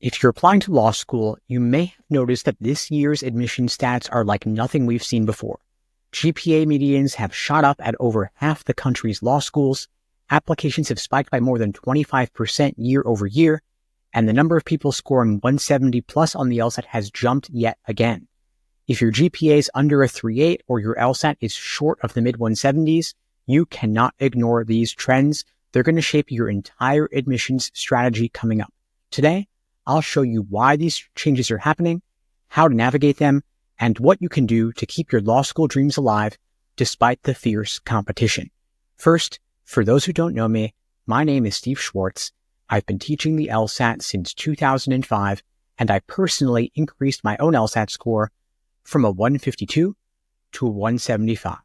If you're applying to law school, you may have noticed that this year's admission stats are like nothing we've seen before. GPA medians have shot up at over half the country's law schools, applications have spiked by more than 25% year over year, and the number of people scoring 170 plus on the LSAT has jumped yet again. If your GPA is under a 3.8 or your LSAT is short of the mid-170s, you cannot ignore these trends. They're going to shape your entire admissions strategy coming up. Today, I'll show you why these changes are happening, how to navigate them, and what you can do to keep your law school dreams alive despite the fierce competition. First, for those who don't know me, my name is Steve Schwartz. I've been teaching the LSAT since 2005, and I personally increased my own LSAT score from a 152 to a 175.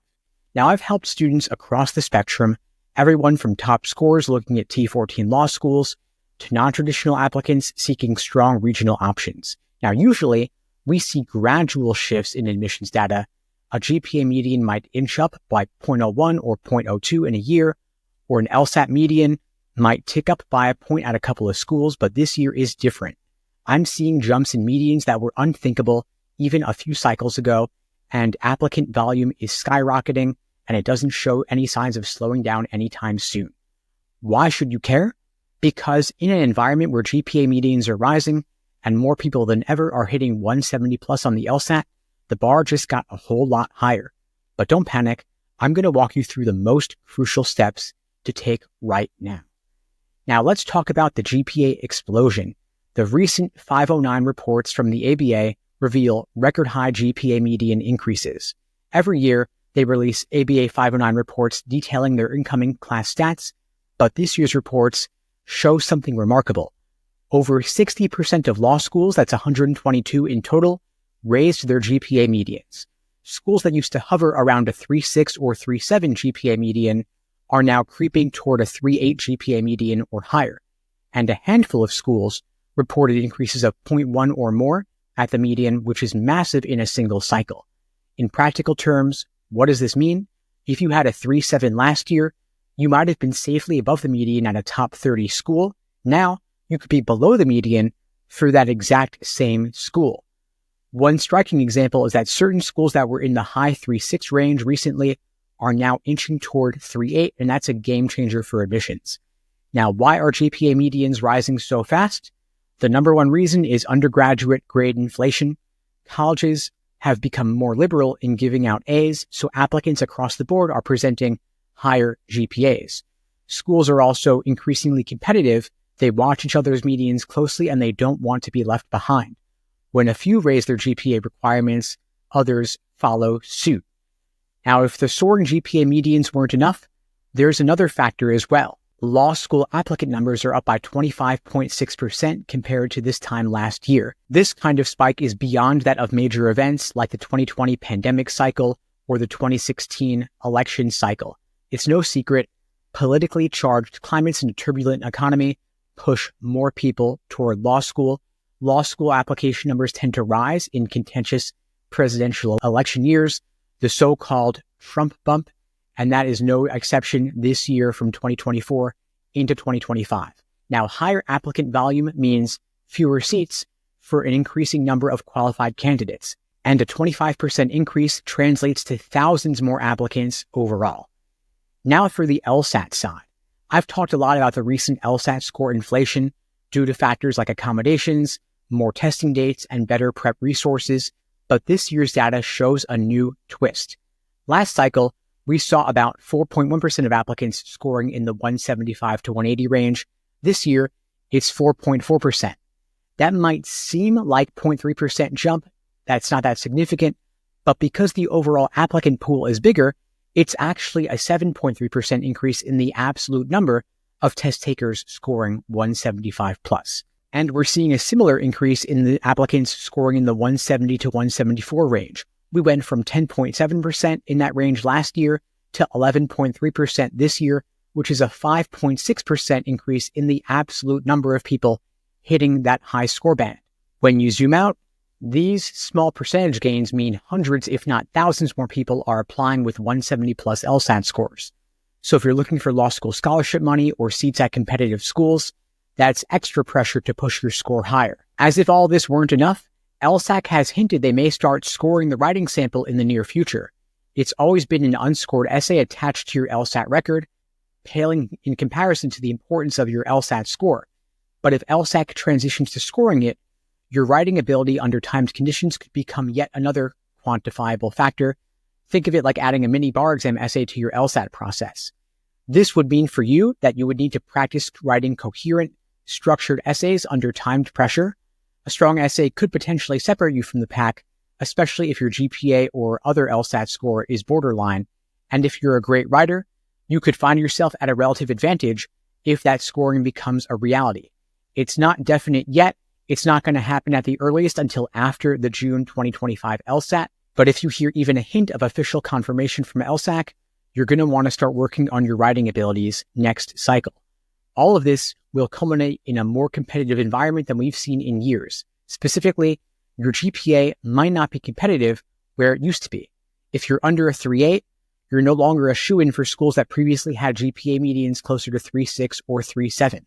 Now, I've helped students across the spectrum, everyone from top scorers looking at T14 law schools to non-traditional applicants seeking strong regional options. Now, usually, we see gradual shifts in admissions data. A GPA median might inch up by 0.01 or 0.02 in a year, or an LSAT median might tick up by a point at a couple of schools, but this year is different. I'm seeing jumps in medians that were unthinkable even a few cycles ago, and applicant volume is skyrocketing, and it doesn't show any signs of slowing down anytime soon. Why should you care? Because in an environment where GPA medians are rising and more people than ever are hitting 170 plus on the LSAT, the bar just got a whole lot higher. But don't panic. I'm going to walk you through the most crucial steps to take right now. Now let's talk about the GPA explosion. The recent 509 reports from the ABA reveal record high GPA median increases. Every year, they release ABA 509 reports detailing their incoming class stats, but this year's reports show something remarkable. Over 60% of law schools, that's 122 in total, raised their GPA medians. Schools that used to hover around a 3.6 or 3.7 GPA median are now creeping toward a 3.8 GPA median or higher. And a handful of schools reported increases of 0.1 or more at the median, which is massive in a single cycle. In practical terms, what does this mean? If you had a 3.7 last year, you might have been safely above the median at a top 30 school. Now, you could be below the median for that exact same school. One striking example is that certain schools that were in the high 3.6 range recently are now inching toward 3.8, and that's a game changer for admissions. Now, why are GPA medians rising so fast? The number one reason is undergraduate grade inflation. Colleges have become more liberal in giving out A's, so applicants across the board are presenting higher GPAs. Schools are also increasingly competitive. They watch each other's medians closely and they don't want to be left behind. When a few raise their GPA requirements, others follow suit. Now, if the soaring GPA medians weren't enough, there's another factor as well. Law school applicant numbers are up by 25.6% compared to this time last year. This kind of spike is beyond that of major events like the 2020 pandemic cycle or the 2016 election cycle. It's no secret, politically charged climates and a turbulent economy push more people toward law school. Law school application numbers tend to rise in contentious presidential election years, the so-called Trump bump, and that is no exception this year from 2024 into 2025. Now, higher applicant volume means fewer seats for an increasing number of qualified candidates, and a 25% increase translates to thousands more applicants overall. Now for the LSAT side. I've talked a lot about the recent LSAT score inflation due to factors like accommodations, more testing dates, and better prep resources, but this year's data shows a new twist. Last cycle, we saw about 4.1% of applicants scoring in the 175 to 180 range. This year, it's 4.4%. That might seem like 0.3% jump. That's not that significant, but because the overall applicant pool is bigger, it's actually a 7.3% increase in the absolute number of test takers scoring 175 plus. And we're seeing a similar increase in the applicants scoring in the 170 to 174 range. We went from 10.7% in that range last year to 11.3% this year, which is a 5.6% increase in the absolute number of people hitting that high score band. When you zoom out, these small percentage gains mean hundreds, if not thousands more people are applying with 170 plus LSAT scores. So if you're looking for law school scholarship money or seats at competitive schools, That's extra pressure to push your score higher. As if all this weren't enough, LSAC has hinted they may start scoring the writing sample in the near future. It's always been an unscored essay attached to your LSAT record, paling in comparison to the importance of your LSAT score. But if LSAC transitions to scoring it, your writing ability under timed conditions could become yet another quantifiable factor. Think of it like adding a mini bar exam essay to your LSAT process. This would mean for you that you would need to practice writing coherent, structured essays under timed pressure. A strong essay could potentially separate you from the pack, especially if your GPA or other LSAT score is borderline. And if you're a great writer, you could find yourself at a relative advantage if that scoring becomes a reality. It's not definite yet. It's not going to happen at the earliest until after the June 2025 LSAT. But if you hear even a hint of official confirmation from LSAC, you're going to want to start working on your writing abilities next cycle. All of this will culminate in a more competitive environment than we've seen in years. Specifically, your GPA might not be competitive where it used to be. If you're under a 3.8, you're no longer a shoo-in for schools that previously had GPA medians closer to 3.6 or 3.7.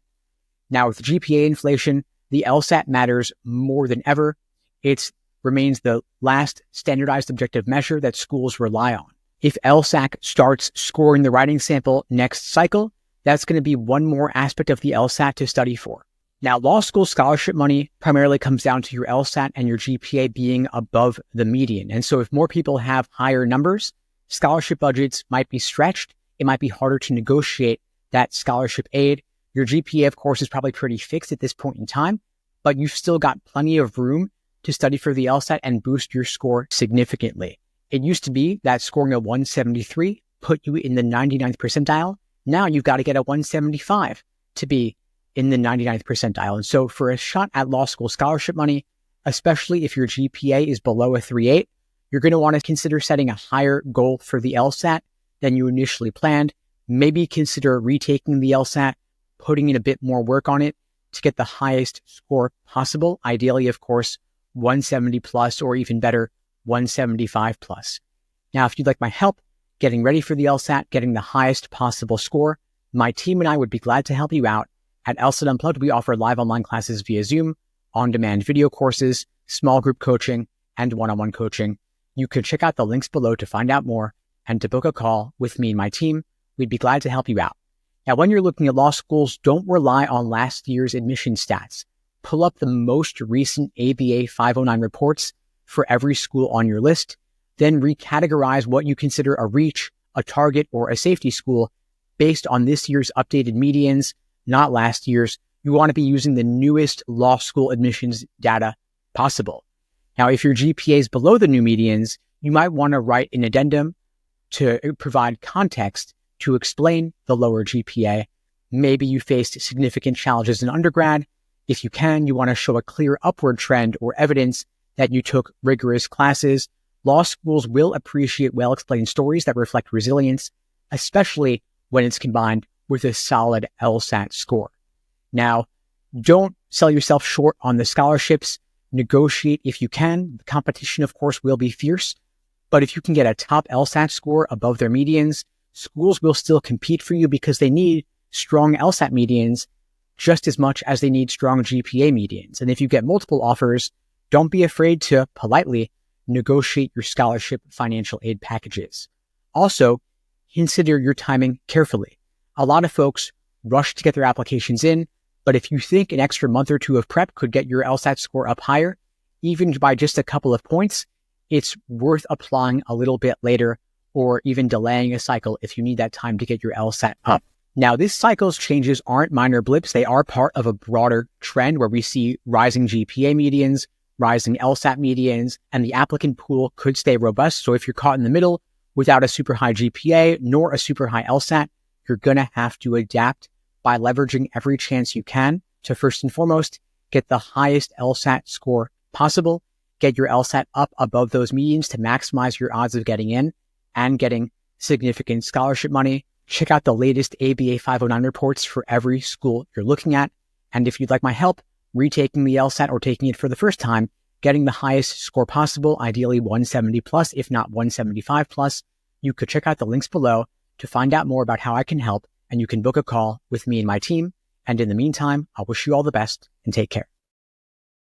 Now, with GPA inflation, the LSAT matters more than ever. It remains the last standardized objective measure that schools rely on. If LSAC starts scoring the writing sample next cycle, that's going to be one more aspect of the LSAT to study for. Now, law school scholarship money primarily comes down to your LSAT and your GPA being above the median. And so if more people have higher numbers, scholarship budgets might be stretched. It might be harder to negotiate that scholarship aid. Your GPA, of course, is probably pretty fixed at this point in time, but you've still got plenty of room to study for the LSAT and boost your score significantly. It used to be that scoring a 173 put you in the 99th percentile. Now you've got to get a 175 to be in the 99th percentile. And so for a shot at law school scholarship money, especially if your GPA is below a 3.8, you're going to want to consider setting a higher goal for the LSAT than you initially planned. Maybe consider retaking the LSAT, putting in a bit more work on it to get the highest score possible. Ideally, of course, 170 plus, or even better, 175 plus. Now, if you'd like my help getting ready for the LSAT, getting the highest possible score, my team and I would be glad to help you out. At LSAT Unplugged, we offer live online classes via Zoom, on-demand video courses, small group coaching, and one-on-one coaching. You could check out the links below to find out more and to book a call with me and my team. We'd be glad to help you out. Now, when you're looking at law schools, don't rely on last year's admission stats. Pull up the most recent ABA 509 reports for every school on your list, then recategorize what you consider a reach, a target, or a safety school based on this year's updated medians, not last year's. You want to be using the newest law school admissions data possible. Now, if your GPA is below the new medians, you might want to write an addendum to provide context to explain the lower GPA. Maybe you faced significant challenges in undergrad. If you can, you want to show a clear upward trend or evidence that you took rigorous classes. Law schools will appreciate well-explained stories that reflect resilience, especially when it's combined with a solid LSAT score. Now, don't sell yourself short on the scholarships. Negotiate if you can. The competition, of course, will be fierce, but if you can get a top LSAT score above their medians, schools will still compete for you because they need strong LSAT medians just as much as they need strong GPA medians. And if you get multiple offers, don't be afraid to politely negotiate your scholarship financial aid packages. Also, consider your timing carefully. A lot of folks rush to get their applications in, but if you think an extra month or two of prep could get your LSAT score up higher, even by just a couple of points, it's worth applying a little bit later or even delaying a cycle if you need that time to get your LSAT up. Now, this cycle's changes aren't minor blips. They are part of a broader trend where we see rising GPA medians, rising LSAT medians, and the applicant pool could stay robust. So if you're caught in the middle without a super high GPA nor a super high LSAT, you're going to have to adapt by leveraging every chance you can to first and foremost get the highest LSAT score possible, get your LSAT up above those medians to maximize your odds of getting in and getting significant scholarship money. Check out the latest ABA 509 reports for every school you're looking at. And if you'd like my help retaking the LSAT or taking it for the first time, getting the highest score possible, ideally 170 plus, if not 175 plus, you could check out the links below to find out more about how I can help, and you can book a call with me and my team. And in the meantime, I wish you all the best and take care.